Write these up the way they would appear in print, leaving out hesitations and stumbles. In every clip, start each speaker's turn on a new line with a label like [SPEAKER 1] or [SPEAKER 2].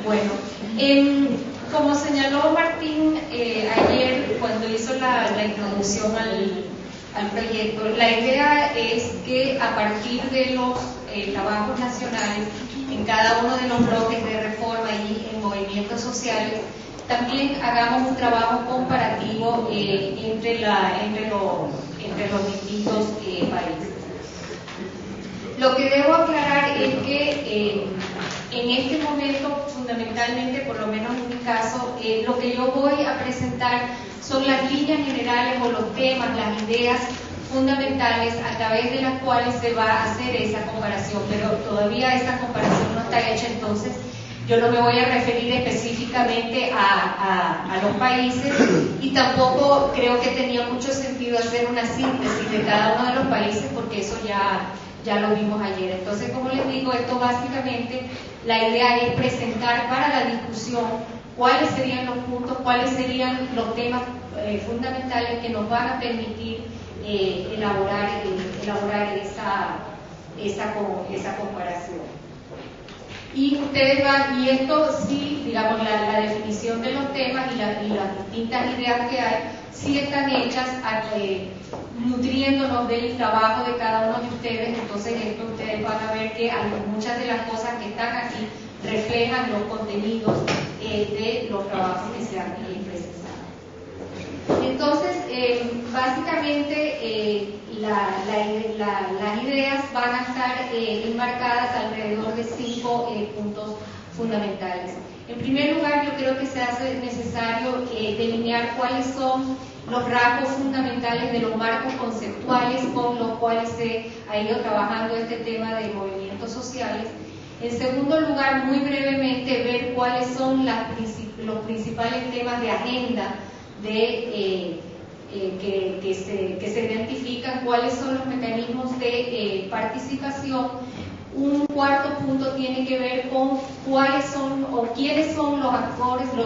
[SPEAKER 1] Bueno, como señaló Martín ayer cuando hizo la introducción al proyecto, la idea es que a partir de los trabajos nacionales en cada uno de los bloques de reforma y en movimientos sociales, también hagamos un trabajo comparativo entre los distintos países. Lo que debo aclarar es que en este momento, fundamentalmente, por lo menos en mi caso, lo que yo voy a presentar son las líneas generales o los temas, las ideas fundamentales a través de las cuales se va a hacer esa comparación, pero todavía esa comparación no está hecha, entonces yo no me voy a referir específicamente a los países y tampoco creo que tenía mucho sentido hacer una síntesis de cada uno de los países porque eso ya lo vimos ayer. Entonces, como les digo, esto básicamente, la idea es presentar para la discusión cuáles serían los puntos, cuáles serían los temas fundamentales que nos van a permitir elaborar esa comparación. Y ustedes van, y esto sí, digamos, la definición de los temas y las distintas ideas que hay, sí están hechas nutriéndonos del trabajo de cada uno de ustedes. Entonces esto ustedes van a ver que muchas de las cosas que están aquí reflejan los contenidos de los trabajos que se han presentado. Entonces, básicamente las ideas van a estar enmarcadas alrededor de 5 puntos fundamentales. En primer lugar, yo creo que se hace necesario delinear cuáles son los rasgos fundamentales de los marcos conceptuales con los cuales se ha ido trabajando este tema de movimientos sociales. En segundo lugar, muy brevemente, ver cuáles son los principales temas de agenda que se identifican, cuáles son los mecanismos de participación. Un cuarto punto tiene que ver con cuáles son o quiénes son los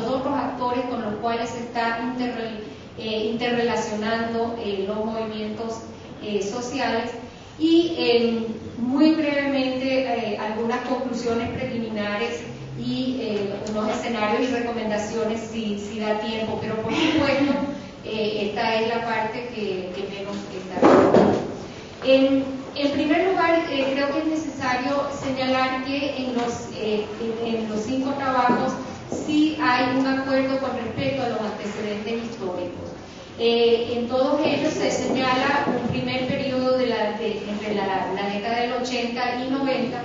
[SPEAKER 1] otros actores con los cuales se está interrelacionando los movimientos sociales. Y muy brevemente algunas conclusiones preliminares y unos escenarios y recomendaciones si da tiempo, pero por supuesto esta es la parte que menos está. En primer lugar, creo que es necesario señalar que en los 5 trabajos sí hay un acuerdo con respecto a los antecedentes históricos. En todos ellos se señala un primer periodo entre la década del 80 y 90,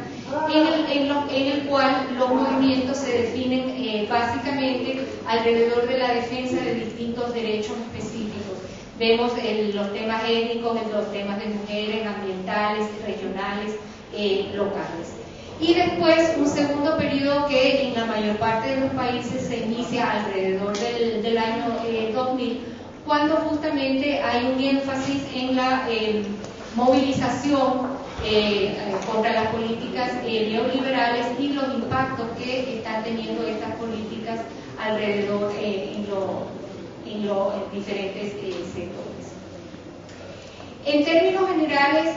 [SPEAKER 1] en el cual los movimientos se definen básicamente alrededor de la defensa de distintos derechos específicos. Vemos los temas étnicos, los temas de mujeres, ambientales, regionales, locales. Y después un segundo periodo que en la mayor parte de los países se inicia alrededor del año 2000, cuando justamente hay un énfasis en la movilización contra las políticas neoliberales y los impactos que están teniendo estas políticas alrededor en los diferentes sectores. En términos generales,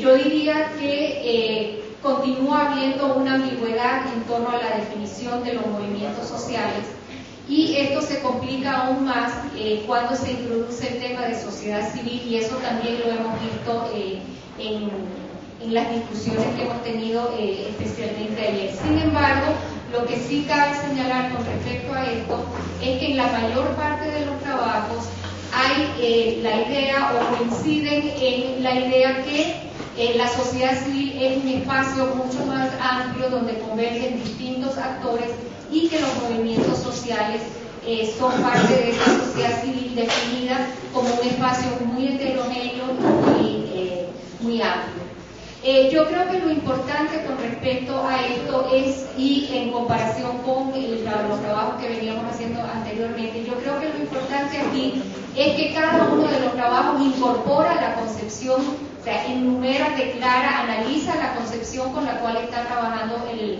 [SPEAKER 1] yo diría que continúa habiendo una ambigüedad en torno a la definición de los movimientos sociales. Y esto se complica aún más cuando se introduce el tema de sociedad civil, y eso también lo hemos visto en las discusiones que hemos tenido especialmente ayer. Sin embargo, lo que sí cabe señalar con respecto a esto es que en la mayor parte de los trabajos hay la idea o coinciden en la idea que la sociedad civil es un espacio mucho más amplio donde convergen distintos actores y que los movimientos sociales son parte de esa sociedad civil definida como un espacio muy heterogéneo y muy amplio. Yo creo que lo importante con respecto a esto es, y en comparación con los trabajos que veníamos haciendo anteriormente, yo creo que lo importante aquí es que cada uno de los trabajos incorpora la concepción, o sea, enumera, declara, analiza la concepción con la cual está trabajando el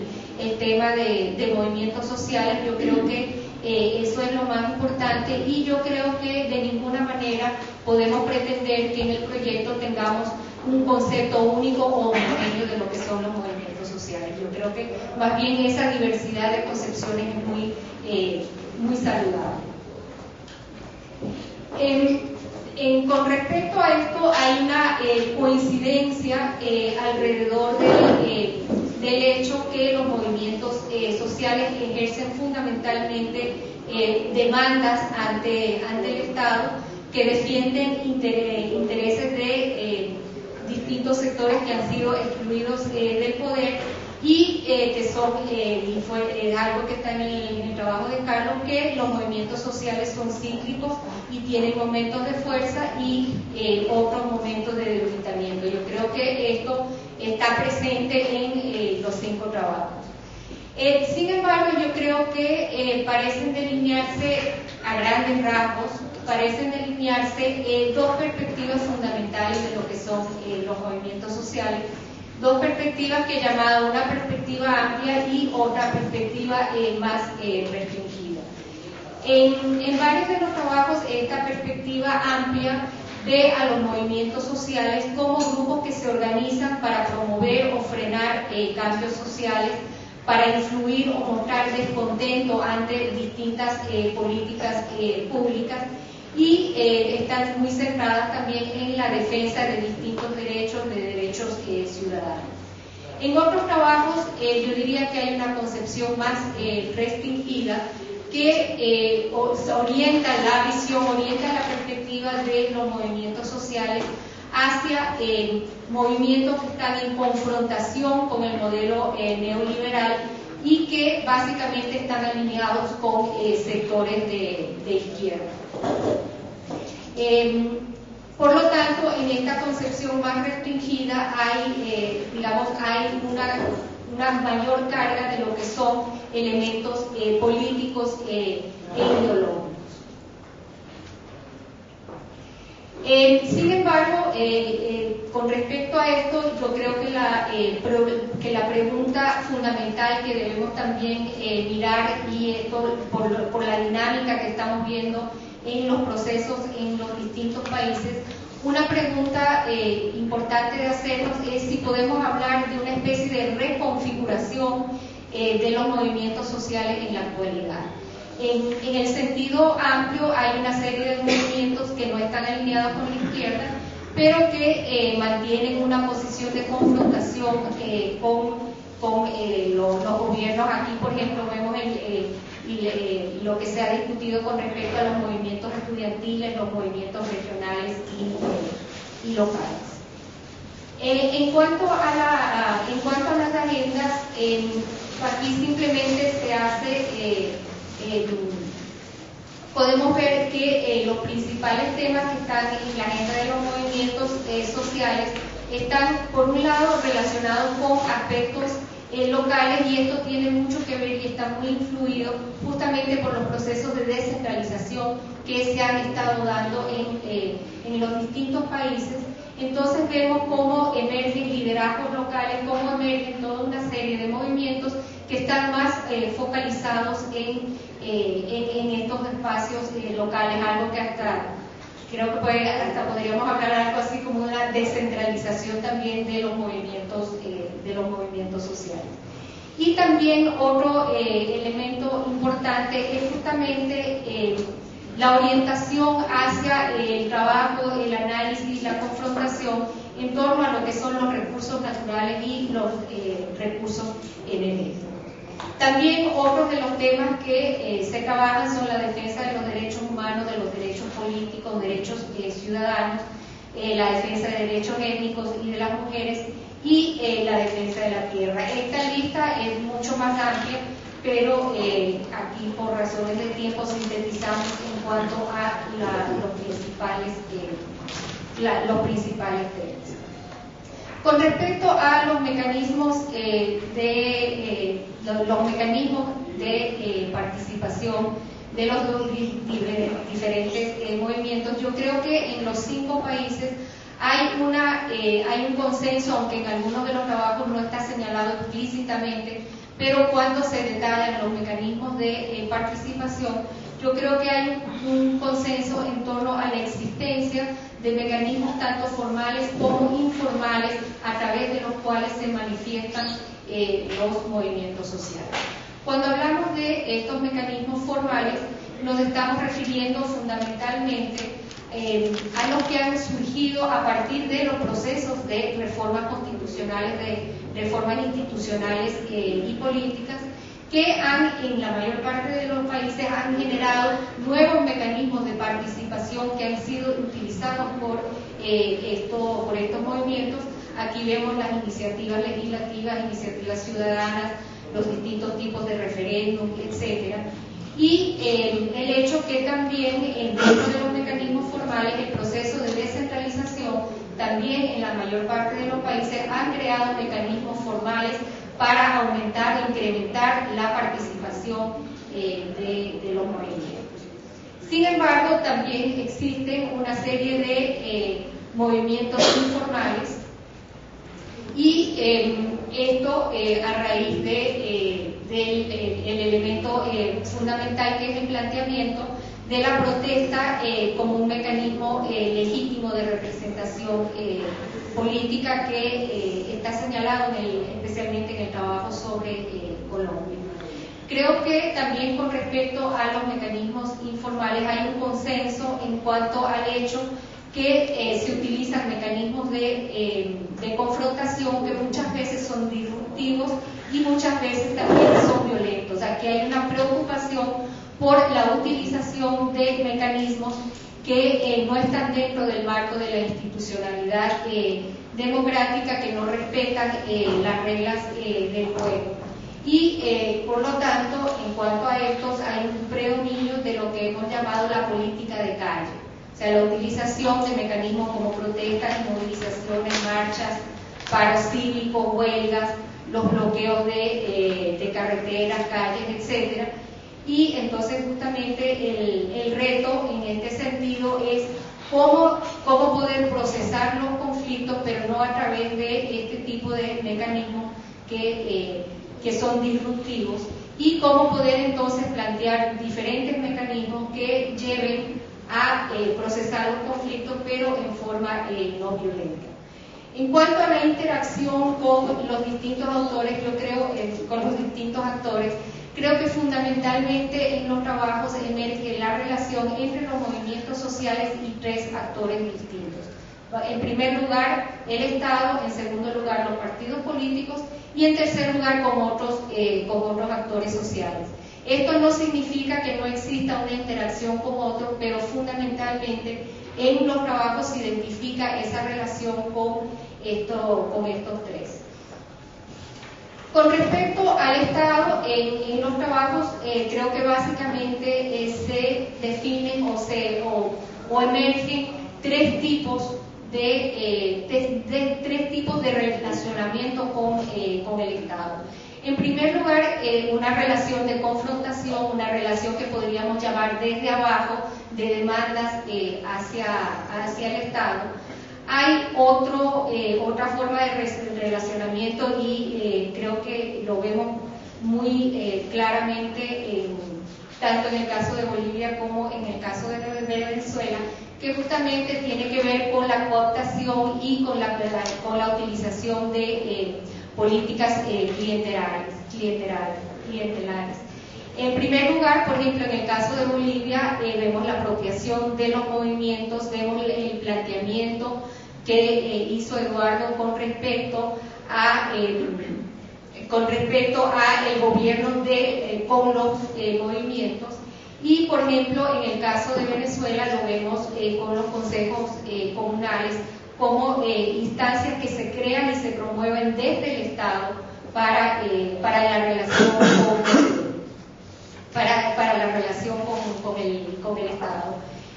[SPEAKER 1] tema de movimientos sociales. Yo creo que eso es lo más importante, y yo creo que de ninguna manera podemos pretender que en el proyecto tengamos un concepto único o homogéneo de lo que son los movimientos sociales. Yo creo que más bien esa diversidad de concepciones es muy saludable. Con respecto a esto, hay una coincidencia alrededor del hecho que los movimientos sociales ejercen fundamentalmente demandas ante el Estado que defienden intereses de distintos sectores que han sido excluidos del poder y que son, y fue algo que está en el trabajo de Carlos, que los movimientos sociales son cíclicos y tienen momentos de fuerza y otros momentos de debilitamiento. Yo creo que esto está presente en los 5 trabajos. Sin embargo, yo creo que parecen delinearse a grandes rasgos, parecen delinearse 2 perspectivas fundamentales de lo que son los movimientos sociales. 2 perspectivas que he llamado una perspectiva amplia y otra perspectiva más restringida. En varios de los trabajos, esta perspectiva amplia ve a los movimientos sociales como grupos que se organizan para promover o frenar cambios sociales, para influir o mostrar descontento ante distintas políticas públicas y están muy centradas también en la defensa de distintos derechos, ciudadanos. En otros trabajos, yo diría que hay una concepción más restringida que orienta la visión, orienta la perspectiva de los movimientos sociales hacia movimientos que están en confrontación con el modelo neoliberal y que básicamente están alineados con sectores de izquierda. Por lo tanto, en esta concepción más restringida hay, hay una mayor carga de lo que son elementos políticos e ideológicos. Sin embargo, con respecto a esto, yo creo que la pregunta fundamental que debemos también mirar, y esto por la dinámica que estamos viendo en los procesos en los distintos países, una pregunta importante de hacernos es si podemos hablar de una especie de reconfiguración de los movimientos sociales en la actualidad. En el sentido amplio hay una serie de movimientos que no están alineados con la izquierda, pero que mantienen una posición de confrontación con los gobiernos. Aquí, por ejemplo, vemos lo que se ha discutido con respecto a los movimientos estudiantiles, los movimientos regionales y locales. En cuanto a las agendas, aquí simplemente se hace, podemos ver que los principales temas que están en la agenda de los movimientos sociales están, por un lado, relacionados con aspectos locales, y esto tiene mucho que ver y está muy influido justamente por los procesos de descentralización que se han estado dando en los distintos países. Entonces vemos cómo emergen liderazgos locales, cómo emergen toda una serie de movimientos que están más focalizados en estos espacios locales, algo que creo que hasta podríamos hablar algo así como una descentralización también de los movimientos sociales. Y también otro elemento importante es justamente la orientación hacia el trabajo, el análisis, la confrontación en torno a lo que son los recursos naturales y los recursos energéticos. También otros de los temas que se trabajan son la defensa de los derechos humanos, de los derechos políticos, derechos ciudadanos, la defensa de derechos étnicos y de las mujeres y la defensa de la tierra. Esta lista es mucho más amplia, pero aquí por razones de tiempo sintetizamos en cuanto a los principales temas. Con respecto a los mecanismos de participación de los diferentes movimientos, yo creo que en los 5 países hay un consenso, aunque en algunos de los trabajos no está señalado explícitamente, pero cuando se detallan los mecanismos de participación, yo creo que hay un consenso en torno a la existencia de mecanismos tanto formales como informales a través de los cuales se manifiestan los movimientos sociales. Cuando hablamos de estos mecanismos formales, nos estamos refiriendo fundamentalmente a los que han surgido a partir de los procesos de reformas constitucionales, de reformas institucionales y políticas, que en la mayor parte de los países han generado nuevos mecanismos de participación que han sido utilizados por estos movimientos. Aquí vemos las iniciativas legislativas, iniciativas ciudadanas, los distintos tipos de referéndum, etcétera. Y el hecho que también dentro de los mecanismos formales el proceso de descentralización también en la mayor parte de los países han creado mecanismos formales para aumentar e incrementar la participación de los movimientos. Sin embargo, también existen una serie de movimientos informales y esto a raíz del elemento fundamental que es el planteamiento de la protesta como un mecanismo legítimo de representación política que está señalado especialmente en el trabajo sobre Colombia. Creo que también con respecto a los mecanismos informales hay un consenso en cuanto al hecho que se utilizan mecanismos de confrontación que muchas veces son disruptivos y muchas veces también son violentos. Aquí hay una preocupación por la utilización de mecanismos que no están dentro del marco de la institucionalidad democrática, que no respetan las reglas del juego. Y por lo tanto, en cuanto a estos, hay un predominio de lo que hemos llamado la política de calle. O sea, la utilización de mecanismos como protestas, movilizaciones, marchas, paros cívicos, huelgas, los bloqueos de carreteras, calles, etcétera. Y entonces justamente el reto en este sentido es cómo poder procesar los conflictos, pero no a través de este tipo de mecanismos que son disruptivos, y cómo poder entonces plantear diferentes mecanismos que lleven a procesar los conflictos, pero en forma no violenta. En cuanto a la interacción con los distintos autores, yo creo, con los distintos actores, creo que fundamentalmente en los trabajos emerge la relación entre los movimientos sociales y tres actores distintos. En primer lugar, el Estado; en segundo lugar, los partidos políticos; y en tercer lugar, con otros actores sociales. Esto no significa que no exista una interacción con otros, pero fundamentalmente en los trabajos se identifica esa relación con estos tres. Con respecto al Estado, en los trabajos creo que básicamente se definen o emergen tres tipos de relacionamiento con el Estado. En primer lugar, una relación de confrontación, una relación que podríamos llamar desde abajo, de demandas hacia el Estado. Hay otra forma de relacionamiento y creo que lo vemos muy claramente tanto en el caso de Bolivia como en el caso de Venezuela, que justamente tiene que ver con la cooptación y con la utilización de políticas clientelares. En primer lugar, por ejemplo, en el caso de Bolivia, vemos la apropiación de los movimientos, vemos el planteamiento que hizo Eduardo con respecto a el gobierno con los movimientos. Y, por ejemplo, en el caso de Venezuela lo vemos con los consejos comunales como instancias que se crean y se promueven desde el Estado para la relación con el Estado.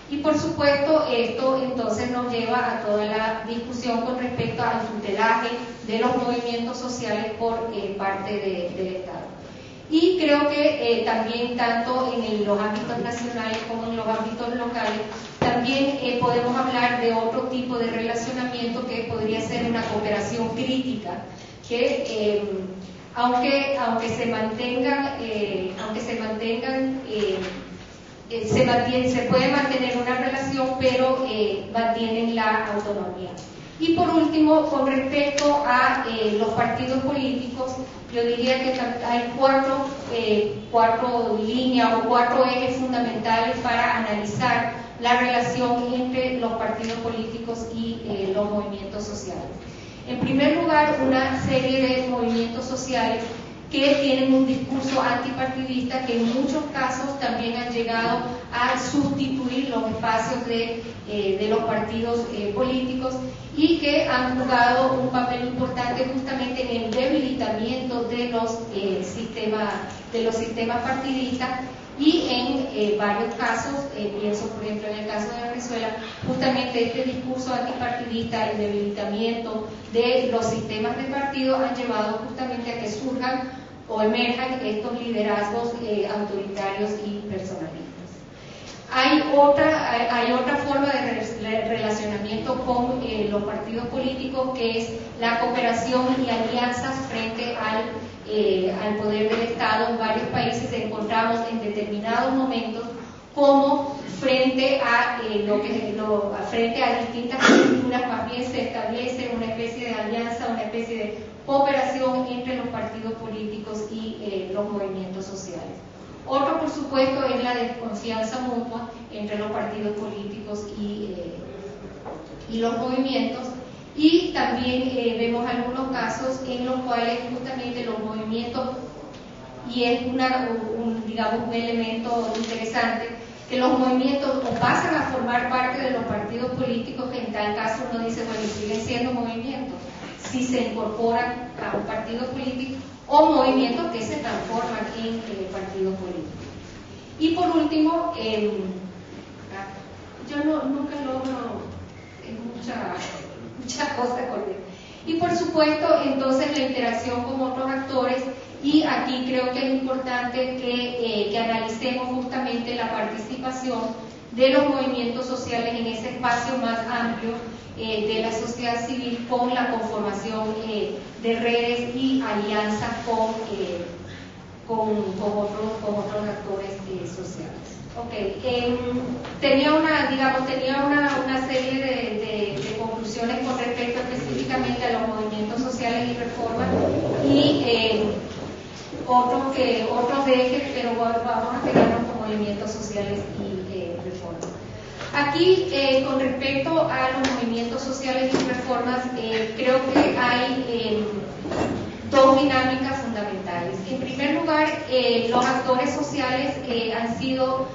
[SPEAKER 1] Y por supuesto esto entonces nos lleva a toda la discusión con respecto al tutelaje de los movimientos sociales por parte del Estado. Y creo que también tanto en los ámbitos nacionales como en los ámbitos locales también podemos hablar de otro tipo de relacionamiento que podría ser una cooperación crítica, que aunque se mantengan se puede mantener una relación, pero mantienen la autonomía. Y por último, con respecto a los partidos políticos, yo diría que hay cuatro líneas o cuatro ejes fundamentales para analizar la relación entre los partidos políticos y los movimientos sociales. En primer lugar, una serie de movimientos sociales que tienen un discurso antipartidista que en muchos casos también han llegado a sustituir los espacios de los partidos políticos y que han jugado un papel importante justamente en el debilitamiento de los sistemas partidistas y en varios casos, pienso por ejemplo en el caso de Venezuela, justamente este discurso antipartidista, el debilitamiento de los sistemas de partido han llevado justamente a que surjan o emerjan estos liderazgos autoritarios y personalistas. Hay otra forma de relacionamiento con los partidos políticos, que es la cooperación y alianzas frente al poder del Estado. En varios países encontramos en determinados momentos como frente a distintas culturas más bien se establece una especie de alianza, una especie de cooperación entre los partidos políticos y los movimientos sociales. Otro, por supuesto, es la desconfianza mutua entre los partidos políticos y los movimientos. Y también vemos algunos casos en los cuales justamente los movimientos, y es digamos un elemento interesante, que los movimientos o pasan a formar parte de los partidos políticos, que en tal caso uno dice, bueno, siguen siendo movimientos si se incorporan a un partido político, o movimientos que se transforman en partidos políticos. Y por último, yo nunca logro muchas cosas con él. Y por supuesto, entonces, la interacción con otros actores, y aquí creo que es importante que analicemos justamente la participación de los movimientos sociales en ese espacio más amplio de la sociedad civil, con la conformación de redes y alianzas con otros actores sociales. Okay. Tenía una serie de conclusiones con respecto específicamente a los movimientos sociales y reformas y otros ejes, pero vamos a quedarnos con movimientos sociales y reformas. Aquí, con respecto a los movimientos sociales y reformas, creo que hay dos dinámicas fundamentales. En primer lugar, los actores sociales han sido,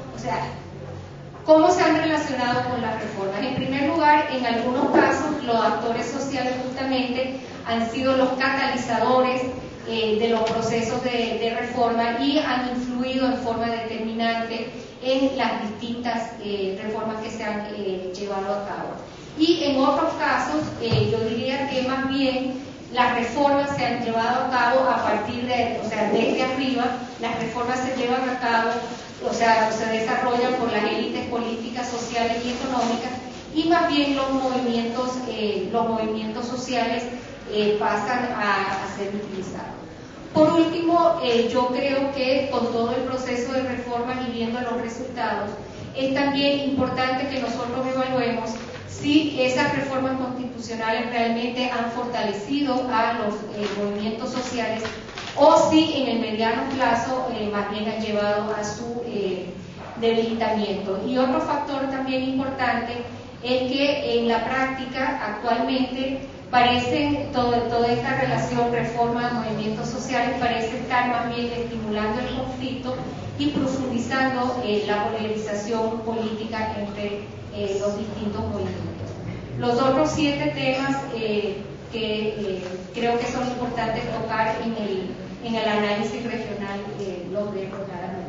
[SPEAKER 1] ¿cómo se han relacionado con las reformas? En primer lugar, en algunos casos, los actores sociales justamente han sido los catalizadores de los procesos de reforma y han influido en forma determinante en las distintas reformas que se han llevado a cabo. Y en otros casos, yo diría que más bien las reformas se han llevado a cabo a partir desde arriba, las reformas se llevan a cabo, se desarrollan por las élites políticas, sociales y económicas, y más bien los movimientos sociales pasan a ser utilizados. Por último, yo creo que con todo el proceso de reformas y viendo los resultados, es también importante que nosotros evaluemos si esas reformas constitucionales realmente han fortalecido a los movimientos sociales o si en el mediano plazo más bien han llevado a su debilitamiento. Y otro factor también importante es que en la práctica actualmente toda esta relación reforma-movimientos sociales parece estar más bien estimulando el conflicto y profundizando la polarización política entre los distintos movimientos. Los otros 7 temas que creo que son importantes tocar en el análisis regional los dejo nada más.